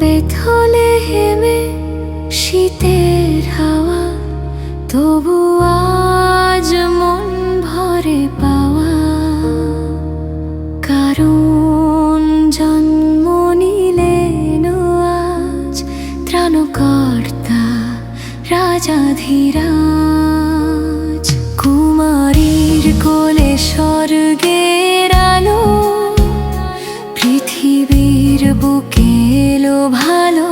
বেথলেহেমে শীতের হাওয়া, তবু আজ মন ভরে পাওয়া। কারণ জন্ম নিলেন আজ ত্রাণকর্তা রাজাধিরাজ। কুমারীর কোলে স্বর্গের আলো, পৃথিবীর বুকে এলো ভালো।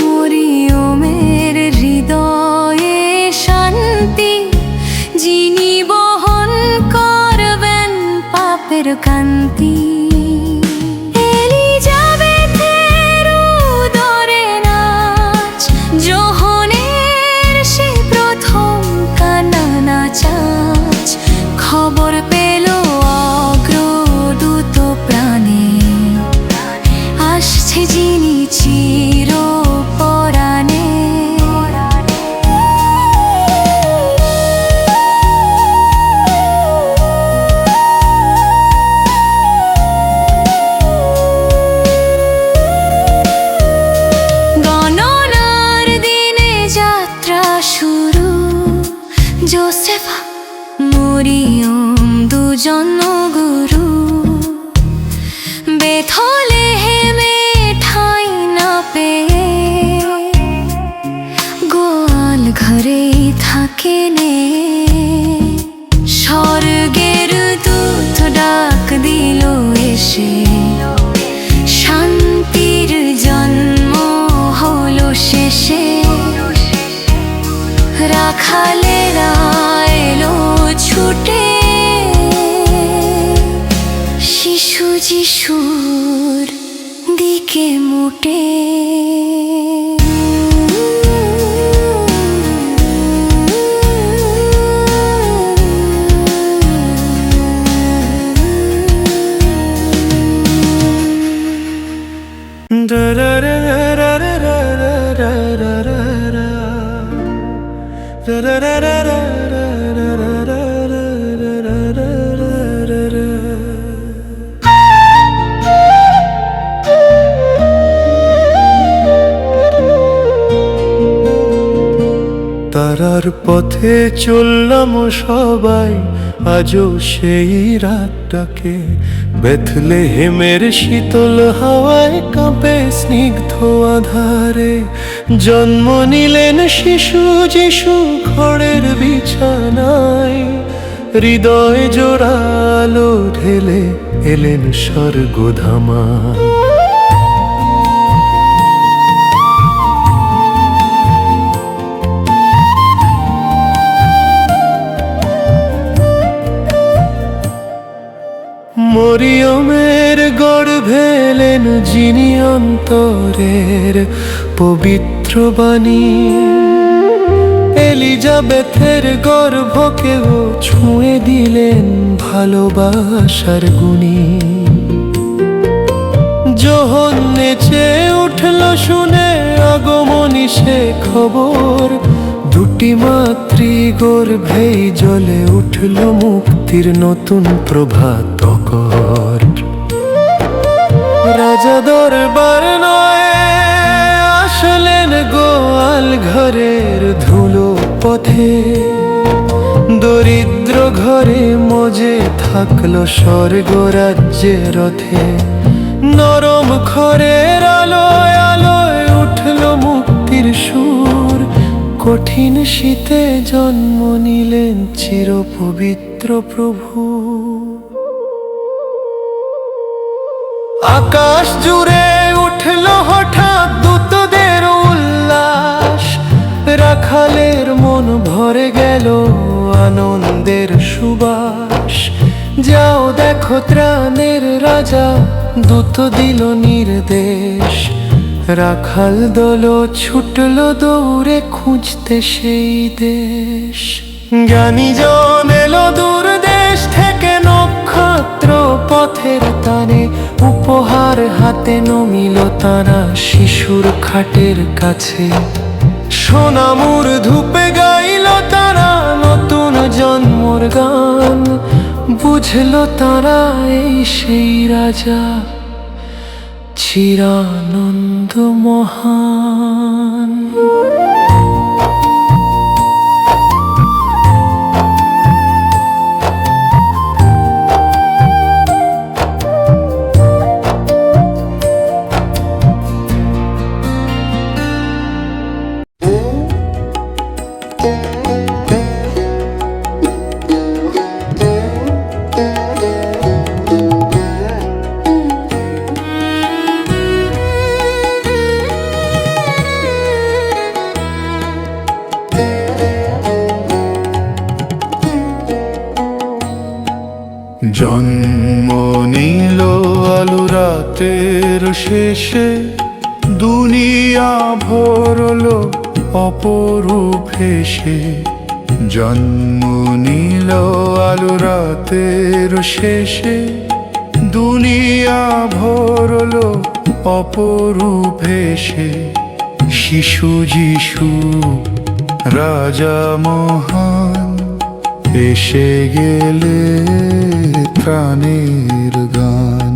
মরিয়মের হৃদয়ে শান্তি, যিনি বহন করবেন পাপের কান্তি। এলিজাবেথের উদরে নাচ, যোহনের সে প্রথম কান্না নাচাচ। খবর পেল অগ্রদূত প্রাণে, আসছে যিনি চির পরাণে। গণনার দিনে যাত্রা শুরু, যোসেফ মরিয়ম দুজন গুরু। বেথলেহেমে ঠাঁই না পেয়ে, গোয়াল ঘরেই থাকেনে। স্বর্গের দূত ডাক দিল এসে, শান্তির জন্ম হলো শেষে। রাখালেরা এলো ছুটে, শিশু যিশুর দিকে মুটে। তারার পথে চললাম সবাই, আজও সেই রাতটাকে। বেথলেহেমের শীতল হাওয়ায় কাঁপে স্নিগ্ধ আধারে। জন্ম নিলেন শিশু যিশু খড়ের বিছানায়। হৃদয় জোড়ালো ঢেলে এলেন স্বর্গধামা। মরিয়মের গর্ভে এলেন যিনি অন্তরের পবিত্র বাণী। এলিজাবেথের গর্ভকেও ছুঁয়ে দিলেন ভালোবাসার গুণী। যোহন নেচে উঠল শুনে আগমনী সে খবর। দুটি মাতৃ গর্ভেই জ্বলে উঠল মুক্তির নতুন প্রভাতকর। রাজা দরবার নয়, আসলেন গোয়াল ঘরের ধুলো পথে। দরিদ্র ঘরে মজে থাকলো স্বর্গ রাজ্যের রথে। নরম খড়ের আলোয় আলোয় উঠল মুক্তির সুর। কঠিন শীতে জন্ম নিলেন চিরপবিত্র প্রভু। আকাশ জুড়ে উঠল হঠাৎ দূতদের উল্লাস। রাখালের মন ভরে গেল আনন্দের সুবাস। যাও দেখো ত্রাণের রাজা, দূত দিল নির্দেশ। রাখাল দল ছুটল দৌড়ে খুঁজতে সেই দেশ। জ্ঞানী জন এলো দূর দেশ থেকে নক্ষত্র পথের টানে। উপহার হাতে নমিল তারা শিশুর খাটের কাছে। সোনামুর ধূপে গাইল তারা নতুন জন্মর গান, বুঝলো তারা এই সেই রাজা চিরানন্দ মহান। জন্ম নিল আলো রাতের শেষে, দুনিয়া ভরলো অপরূপ হেসে। জন্ম নিল আলো রাতের শেষে, দুনিয়া ভরলো অপরূপ হেসে। শিশু যিশু রাজা মহান, এসে গেলে প্রাণের গান।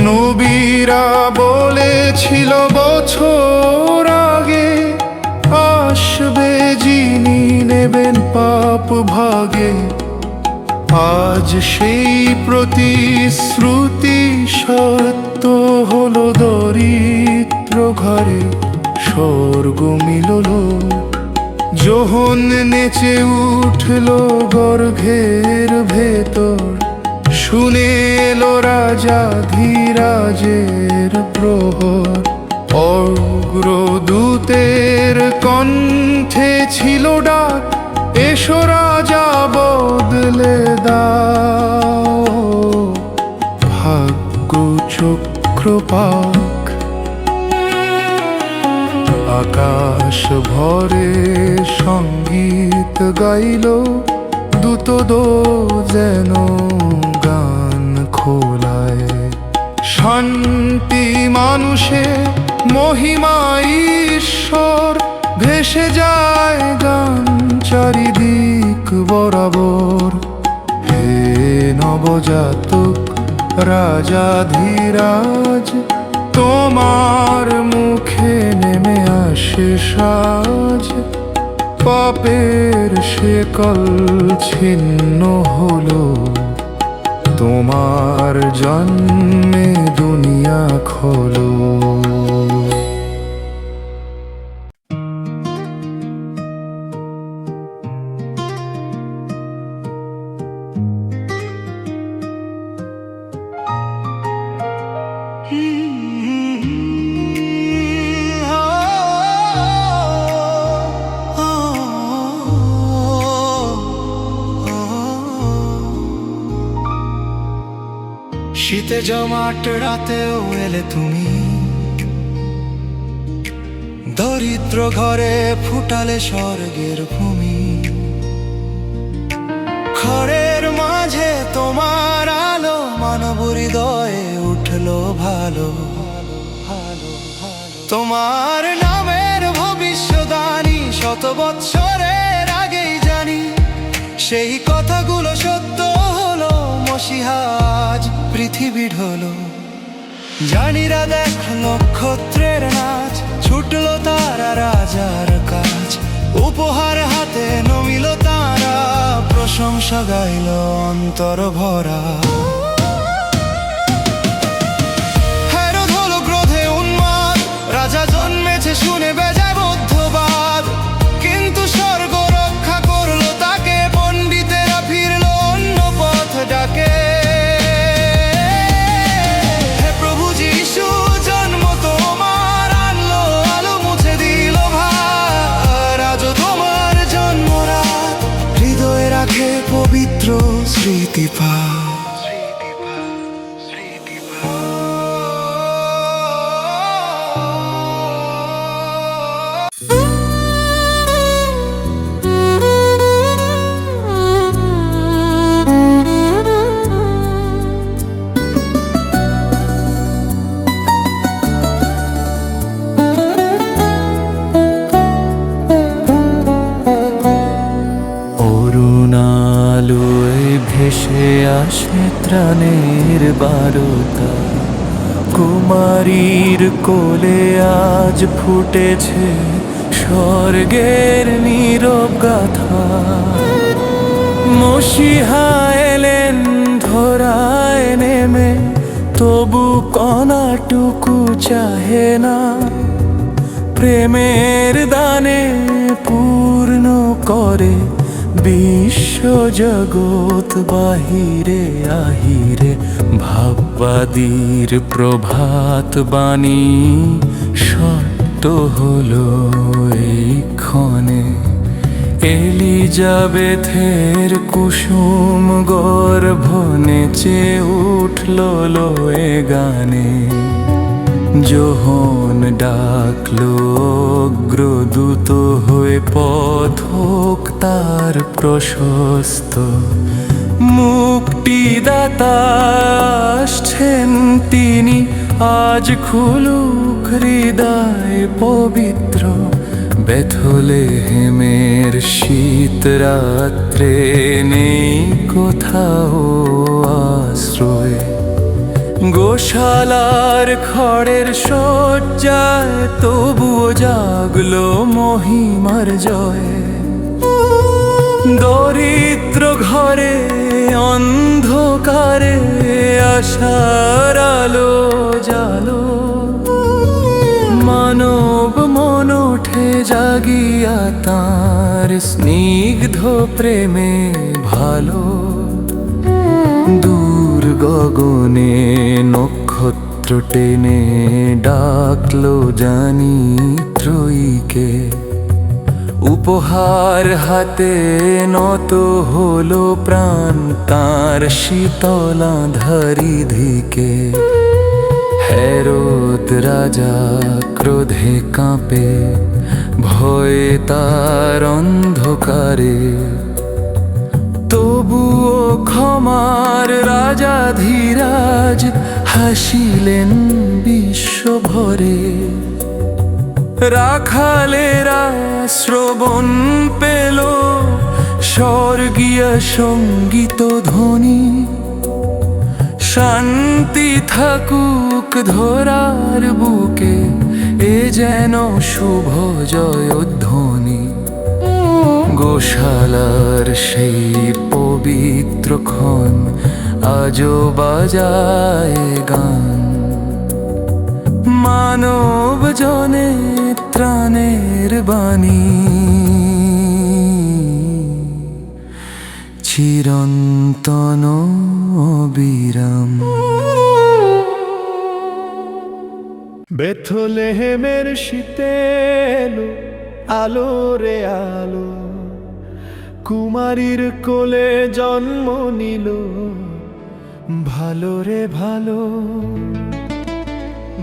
নবীরা বলেছিল বছর আগে, আসবে যিনি নেবেন পাপ ভাগে। আজ সেই প্রতিশ্রুতি সত্য হলো, দরিদ্র ঘরে স্বর্গ মিলল। যোহন নেচে উঠল গর্ভের ভেতর, শুনে এলো রাজা ধীরাজের প্রহর। অগ্রদূতের কণ্ঠে ছিল ডাক, এসো রাজা বদলে দাও ভাগ্য চক্রপাক। আকাশ ভরে সঙ্গীত গাইল, দূতদ যেন গান খোলায়। শান্তি মানুষে মহিমা ঈশ্বর, ভেসে যায় গান চারিদিক বরাবর। হে নবজাতক রাজা ধীরাজ, তোমার মুখে নেমে আসে সাজ। পাপের শেকল ছিন্ন হলো, তোমার জন্মে দুনিয়া খোলো। শীতে জমাট রাতেও এলে তুমি, দরিদ্র ঘরে ফুটালে স্বর্গের ভূমি। খড়ের মাঝে তোমার আলো, মানব হৃদয়ে উঠলো ভালো। তোমার নামের ভবিষ্যদ্বাণী শত বৎসরের আগেই জানি, সেই কথাগুলো সত্য হলো। মসিহা আজ পৃথিবী ঢলো, জানিরা দেখ নক্ষত্রের নাচ, ছুটলো তারা রাজার কাজ। উপহার হাতে নমিল তারা, প্রশংসা গাইল অন্তর ভরা। হেরোদ হলো ক্রোধে উন্মাদ, রাজা জন্মেছে শুনে বেজায় বৌদ্ধবাদ। কিন্তু স্বর্গ রক্ষা করলো তাকে, পণ্ডিতেরা ফিরল অন্য পথ ডাকে। হে প্রভু যিশু জন্ম তোমার, আনলো আলো মুছে দিল ভার। আজও তোমার জন্মরাত হৃদয়ে রাখে পবিত্র স্মৃতিপা। আসে ত্রাণের বারতা। কুমারীর কোলে আজ ফুটেছে স্বর্গের নীরব গাথা। মসিহা এলেন ধরায় নেমে, তবু কণাটুকু চাহে না। প্রেমের দানে পূর্ণ করে বিশ্ব জগৎ বাহিরে আহিরে। ভাববাদীর প্রভাত বাণী সত্য হলো এই ক্ষণে। এলিজাবেথের কুসুম গর্ভ নেচে উঠল লয়ে গানে। যোহন ডাকলো অগ্রদূত হয়ে, পথ হোক তার প্রশস্ত। মুক্তিদাতা আসছেন তিনি, আজ খুলুক হৃদয় পবিত্র। বেথলেহেমের শীত রাত্রে নেই কোথাও আশ্রয়। গোশালার খড়ের শয্যায় তবুও জাগলো মহিমার জয়। দরিদ্র ঘরে অন্ধকারে আশার আলো জালো। মানব মন ওঠে জাগিয়া তার স্নিগ্ধ প্রেমে ভালো। দূর গগনে নক্ষত্র টেনে ডাকলো জানি ত্রয়ীকে। উপহার হাতে নত হলো প্রাণ তার শীতলাধারী ধিকে। হেরোদ রাজা ক্রোধে কাঁপে, ভয়ে তার অন্ধকারে। তবুও ক্ষমার রাজাধিরাজ হাসিলেন বিশ্বভরে। রাখালেরা শ্রবণ পেল স্বর্গীয় সঙ্গীত ধ্বনি। শান্তি থাকুক ধরার বুকে, এ যেন শুভ জয়ধ্বনি। গোশালার সেই পবিত্র ক্ষণ আজও বাজায় গান। মানব জনে ত্রাণের বাণী, চিরন্তন অবিরাম। বেথলেহেমের শীতে এলো আলো রে আলো। কুমারীর কোলে জন্ম নিল ভালো রে ভালো।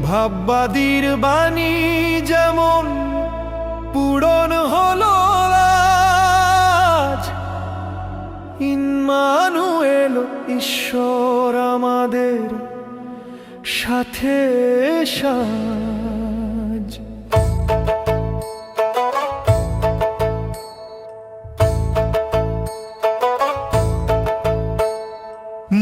ভাববাদীর বাণী যেমন পূরণ হলো আজ। ইম্মানুয়েল ঈশ্বর আমাদের সাথে সাজ।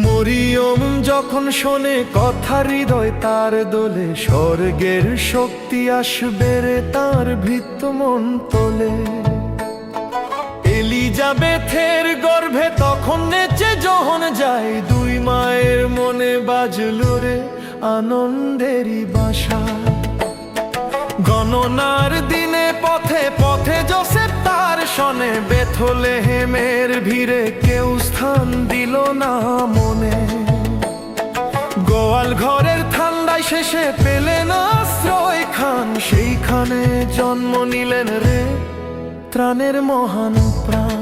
মরিয়ম যখন শোনে কথা হৃদয় তার দোলে। স্বর্গের শক্তি আসবে রে তার ভীত মন তোলে। এলিজাবেথের গর্ভে তখন নেচে যখন যায়। দুই মায়ের মনে বাজলো রে আনন্দেরই বাসা। গণনার দিনে পথে পথে যোসেফ তার শনে। বেথলেহেমের ভিড়ে কেউ স্থান দিল না মনে। গোয়াল ঘরের ঠান্ডায় শেষে পেলেন আশ্রয় খান। সেইখানে জন্ম নিলেন রে ত্রাণের মহান প্রাণ।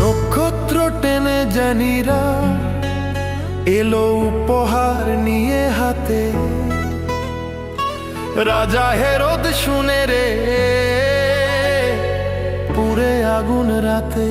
নক্ষত্র টেনে জানিরা এলো উপহার নিয়ে হাতে। রাজা হেরোদ শুনে রে পুরে আগুন রাতে।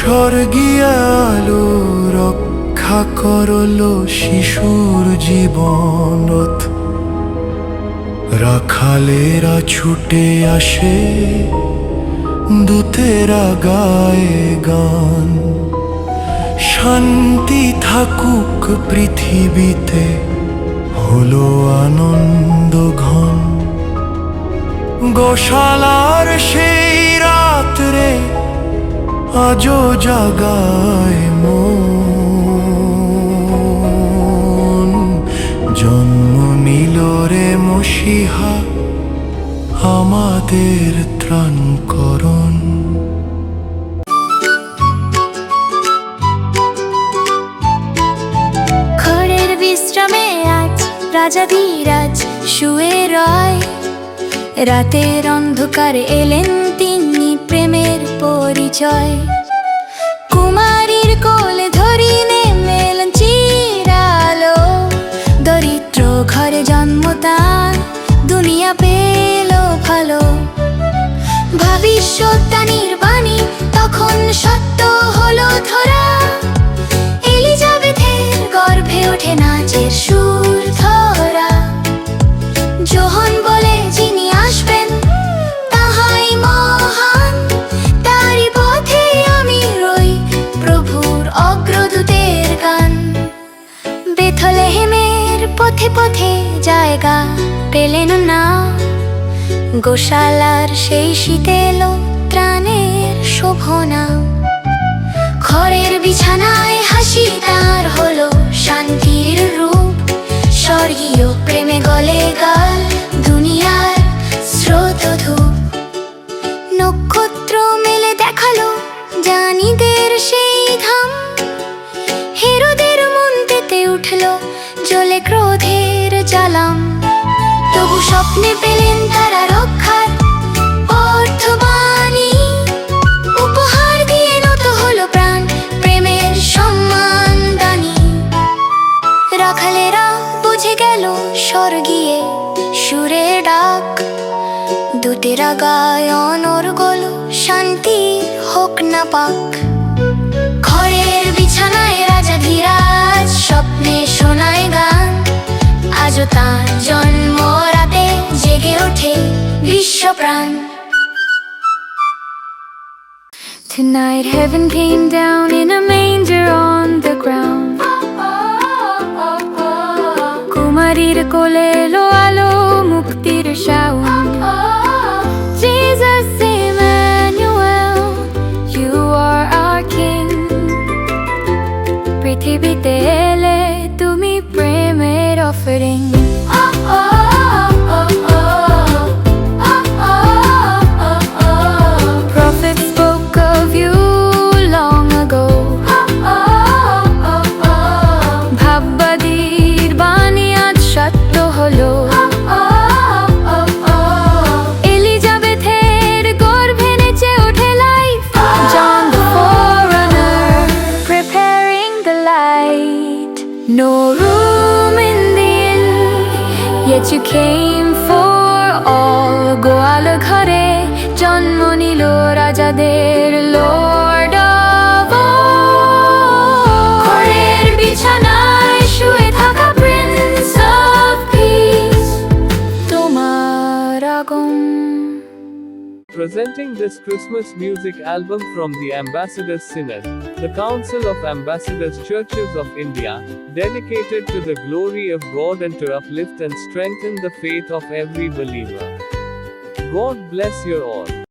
স্বর্গীয় আলো রক্ষা করলো শিশুর জীবনত। রাখালেরা ছুটে আসে, দূতেরা গায়ে গান। শান্তি থাকুক পৃথিবীতে, হলো আনন্দ ঘন। গোশালার সেই রাত্রে আজও জাগায় মন। জন্ম নিল রে মসিহা, আমাদের ত্রাণকরণ। খড়ের বিশ্রামে আজ রাজা ধীরাজ শুয়ে রয়। রাতের অন্ধকারে এলেন তিনি, প্রেমের পরিচয়। কুমারীর কোলে ধরি নেমেলেন চিরালো। দরিদ্র ঘরে জন্ম তার, দুনিয়া পেল ভালো। ভবিষ্যদ্বাণীর বাণী তখন সত্য হলো ধরা। এলিজাবেথের গর্ভে ওঠে নাচের সুর ধরা। যোহন বলে যিনি আসবেন, তাহাই মহান। তারই পথে আমি রই, প্রভুর অগ্রদূতের গান। বেথলেহেমের পথে পথে জায়গা পেলেন না। গোশালার সেই শীতেল ত্রাণের শোভনা। খড়ের বিছানায় হাসি তার হলো শান্তির রূপ। স্বর্গীয় প্রেমে গলে গাল দুনিয়ার স্রোত ধূপ। নক্ষত্র মেলে দেখালো জানিদের সেই ধাম। হেরোদের মন তেতে উঠল, জ্বলে ক্রোধের জ্বালাম। তবু স্বপ্নে পেলেন তারা রক্ষার অর্থবাণী। উপহার দিয়ে নত হলো প্রাণ, প্রেমের সম্মান দানি। রাখালেরা বুঝে গেল স্বর্গীয় সুরের ডাক। দূতেরা গায় অনর্গল, শান্তি হোক না পাক। খড়ের বিছানায় রাজা ধীরাজ স্বপ্নে শোনায় গান। আজও তার জন্ম রাতে জেগে ওঠে বিশ্বপ্রাণ। Tonight heaven came down in a manger on the ground. কুমারীর কোলে এলো আলো, মুক্তির sound. Jesus Emmanuel, you are our King. পৃথিবীতে এলে তুমি প্রেমের offering. Prophets spoke of you long ago. ভাববাদীর বাণী আজ সত্য হলো। এলিজাবেথের গর্ভে নেচে ওঠে life. John the forerunner preparing the light. No room in the inn, yet you came for all. গোয়াল ঘরে জন্ম নিল রাজাদের Lord of all. খড়ের বিছানায় শুয়ে থাকা Prince of Peace, তোমার আগমন। Presenting this Christmas music album from the Ambassadors Synod, the Council of Ambassadors Churches of India, dedicated to the glory of God and to uplift and strengthen the faith of every believer. God bless you all.